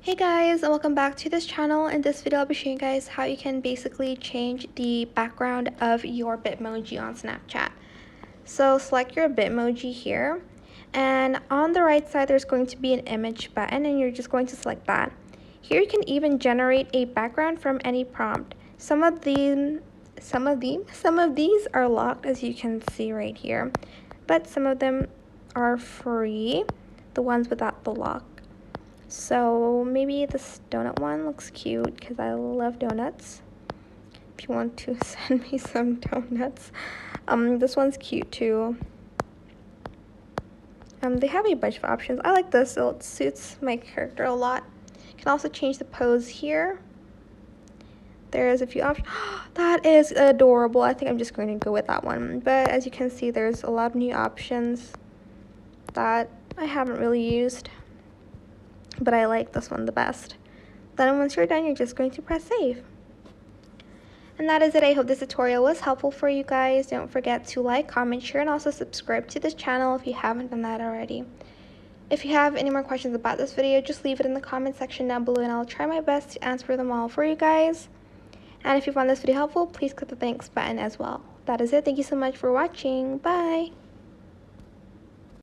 Hey guys, and welcome back to this channel. In this video I'll be showing you guys how you can basically change the background of your Bitmoji on Snapchat. So select your Bitmoji here, and on the right side there's going to be an image button, and you're just going to select that. Here you can even generate a background from any prompt. Some of these are locked, as you can see right here, but some of them are free, the ones without the lock. So maybe this donut one looks cute because I love donuts. If you want to send me some donuts. This one's cute too. They have a bunch of options. I like this, it suits my character a lot. You can also change the pose here. There's a few options. That is adorable. I think I'm just going to go with that one. But as you can see, there's a lot of new options that I haven't really used, but I like this one the best. Then once you're done, you're just going to press save. And that is it. I hope this tutorial was helpful for you guys. Don't forget to like, comment, share, and also subscribe to this channel if you haven't done that already. If you have any more questions about this video, just leave it in the comment section down below and I'll try my best to answer them all for you guys. And if you found this video helpful, please click the thanks button as well. That is it. Thank you so much for watching. Bye!